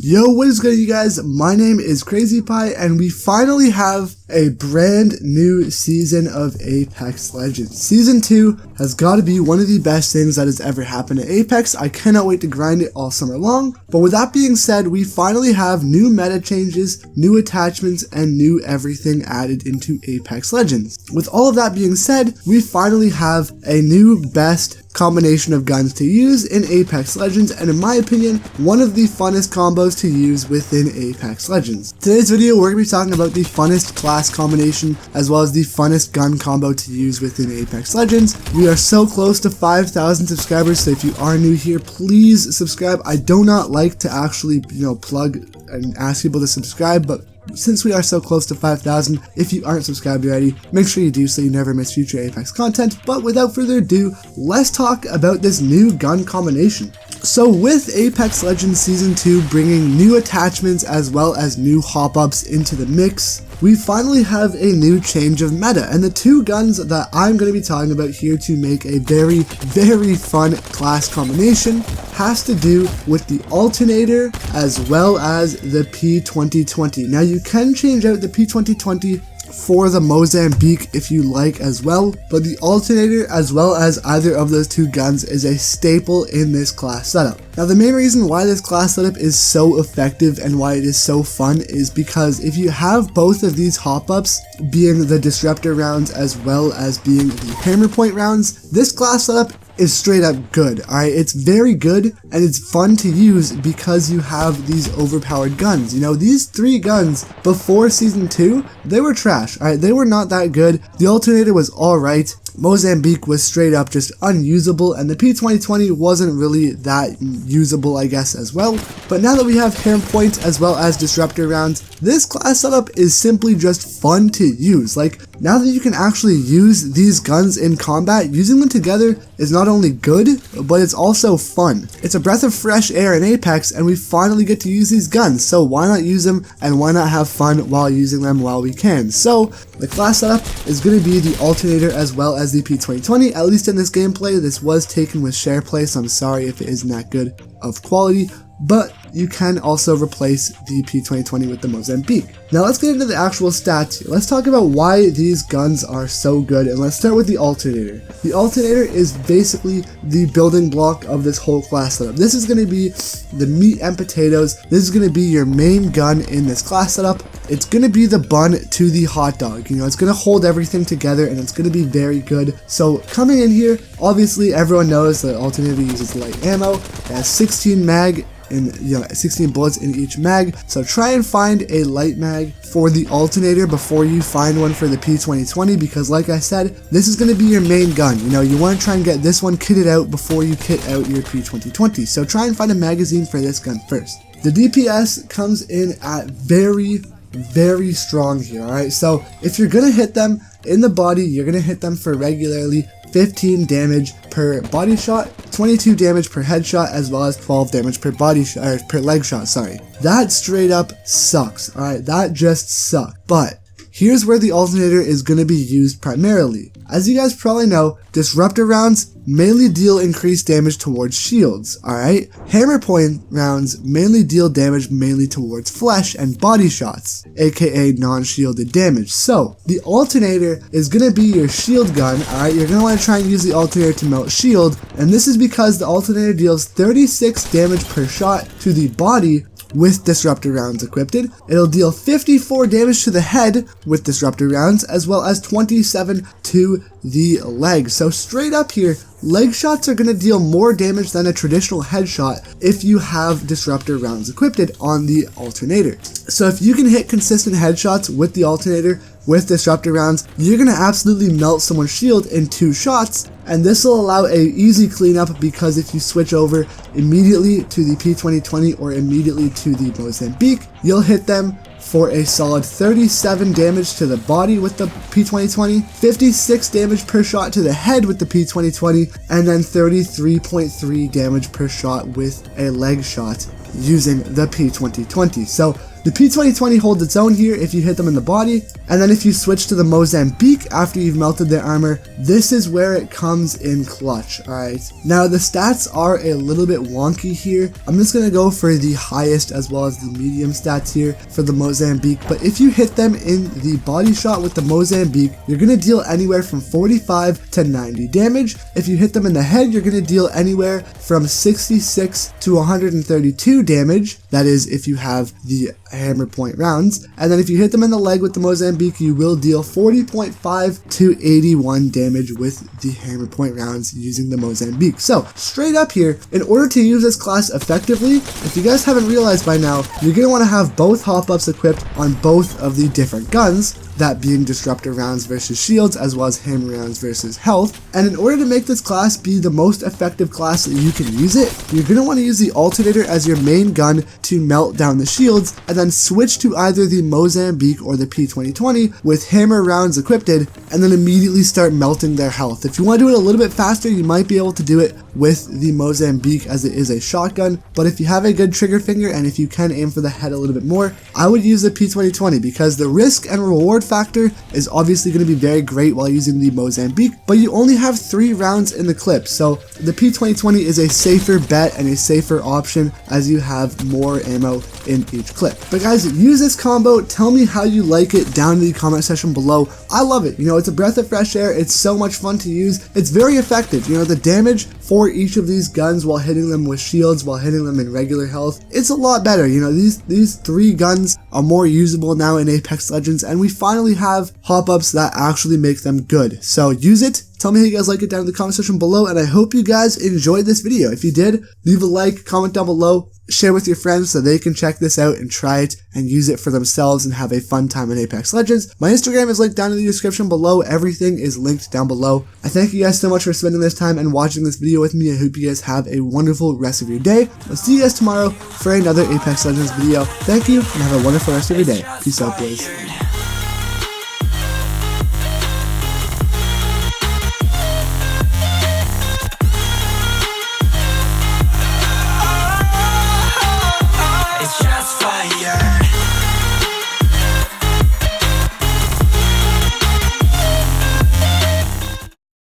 Yo, what is good, you guys? My name is Crazy Pie, and we finally have a brand new season of Apex Legends. Season 2 has got to be one of the best things that has ever happened to Apex. I cannot wait to grind it all summer long. But with that being said, we finally have new meta changes, new attachments, and new everything added into Apex Legends. With all of that being said, we finally have a new best combination of guns to use in Apex Legends, and in my opinion, one of the funnest combos to use within Apex Legends. Today's video, we're going to be talking about the funnest class combination as well as the funnest gun combo to use within Apex Legends. We are so close to 5,000 subscribers, so if you are new here, please subscribe. I do not like to actually, plug and ask people to subscribe, but since we are so close to 5,000, if you aren't subscribed already, make sure you do so you never miss future Apex content. But without further ado, let's talk about this new gun combination. So with Apex Legends Season 2 bringing new attachments as well as new hop-ups into the mix, we finally have a new change of meta, and the two guns that I'm going to be talking about here to make a very, very fun class combination has to do with the Alternator as well as the P2020. Now you can change out the P2020 for the Mozambique if you like as well, but the Alternator as well as either of those two guns is a staple in this class setup. Now the main reason why this class setup is so effective and why it is so fun is because if you have both of these hop-ups, being the disruptor rounds as well as being the hammer point rounds, this class setup is straight up good. Alright, it's very good and it's fun to use because you have these overpowered guns. These three guns before Season 2, they were trash. Alright, they were not that good. The Alternator was alright. Mozambique was straight up just unusable, and the P2020 wasn't really that usable, I guess, as well. But now that we have hammer points as well as disruptor rounds, this class setup is simply just fun to use. Like, now that you can actually use these guns in combat, using them together is not only good, but it's also fun. It's a breath of fresh air in Apex, and we finally get to use these guns, so why not use them and why not have fun while using them while we can? So the class setup is going to be the Alternator as well as the P2020, at least in this gameplay. This was taken with share play, so I'm sorry if it isn't that good of quality, but you can also replace the P2020 with the Mozambique. Now let's get into the actual stats here. Let's talk about why these guns are so good, and let's start with the Alternator. The Alternator is basically the building block of this whole class setup. This is going to be the meat and potatoes. This is going to be your main gun in this class setup. It's going to be the bun to the hot dog. It's going to hold everything together and it's going to be very good. So coming in here, obviously everyone knows that Alternator uses light ammo. It has 16 mag and 16 bullets in each mag, so try and find a light mag for the Alternator before you find one for the P2020, because like I said, this is going to be your main gun. You want to try and get this one kitted out before you kit out your P2020, so try and find a magazine for this gun first. The DPS comes in at very strong here. Alright, so if you're gonna hit them in the body, you're gonna hit them for regularly 15 damage per body shot, 22 damage per headshot, as well as 12 damage per body shot, or per leg shot, sorry. That straight up sucks. Alright, that just sucks. But here's where the Alternator is going to be used primarily. As you guys probably know, disruptor rounds mainly deal increased damage towards shields, alright? Hammer point rounds mainly deal damage mainly towards flesh and body shots, aka non-shielded damage. So, the Alternator is going to be your shield gun, alright? You're going to want to try and use the Alternator to melt shield, and this is because the Alternator deals 36 damage per shot to the body with disruptor rounds equipped. It'll deal 54 damage to the head with disruptor rounds, as well as 27 to the legs. So straight up here, leg shots are going to deal more damage than a traditional headshot if you have disruptor rounds equipped on the Alternator. So if you can hit consistent headshots with the Alternator with disruptor rounds, you're going to absolutely melt someone's shield in 2 shots, and this will allow a easy cleanup, because if you switch over immediately to the P2020 or immediately to the Mozambique, you'll hit them for a solid 37 damage to the body with the P2020, 56 damage per shot to the head with the P2020, and then 33.3 damage per shot with a leg shot using the P2020. So the P2020 holds its own here if you hit them in the body, and then if you switch to the Mozambique after you've melted their armor, this is where it comes comes in clutch. Alright, now the stats are a little bit wonky here. I'm just going to go for the highest as well as the medium stats here for the Mozambique, but if you hit them in the body shot with the Mozambique, you're going to deal anywhere from 45 to 90 damage. If you hit them in the head, you're going to deal anywhere from 66 to 132 damage. That is if you have the hammer point rounds. And then if you hit them in the leg with the Mozambique, you will deal 40.5 to 81 damage with the hammer point rounds using the Mozambique. So straight up here, in order to use this class effectively, if you guys haven't realized by now, you're going to want to have both hop-ups equipped on both of the different guns, that being disruptor rounds versus shields, as well as hammer rounds versus health. And in order to make this class be the most effective class that you can use it, you're going to want to use the Alternator as your main gun to melt down the shields, and then switch to either the Mozambique or the P2020 with hammer rounds equipped, and then immediately start melting their health. If you want to do it a little bit faster, you might be able to do it with the Mozambique as it is a shotgun, but if you have a good trigger finger and if you can aim for the head a little bit more, I would use the P2020 because the risk and reward factor is obviously going to be very great while using the Mozambique, but you only have 3 rounds in the clip, so the P2020 is a safer bet and a safer option as you have more ammo in each clip. But guys, use this combo, tell me how you like it down in the comment section below. I love it, you know, it's a breath of fresh air, it's so much fun to use, it's very effective, you know, the damage for each of these guns while hitting them with shields, while hitting them in regular health, it's a lot better. You know, these 3 guns are more usable now in Apex Legends, and we finally have hop-ups that actually make them good. So use it. Tell me how you guys like it down in the comment section below, and I hope you guys enjoyed this video. If you did, leave a like, comment down below, share with your friends so they can check this out and try it and use it for themselves and have a fun time in Apex Legends. My Instagram is linked down in the description below. Everything is linked down below. I thank you guys so much for spending this time and watching this video with me. I hope you guys have a wonderful rest of your day. I'll see you guys tomorrow for another Apex Legends video. Thank you, and have a wonderful rest of your day. Peace out, boys.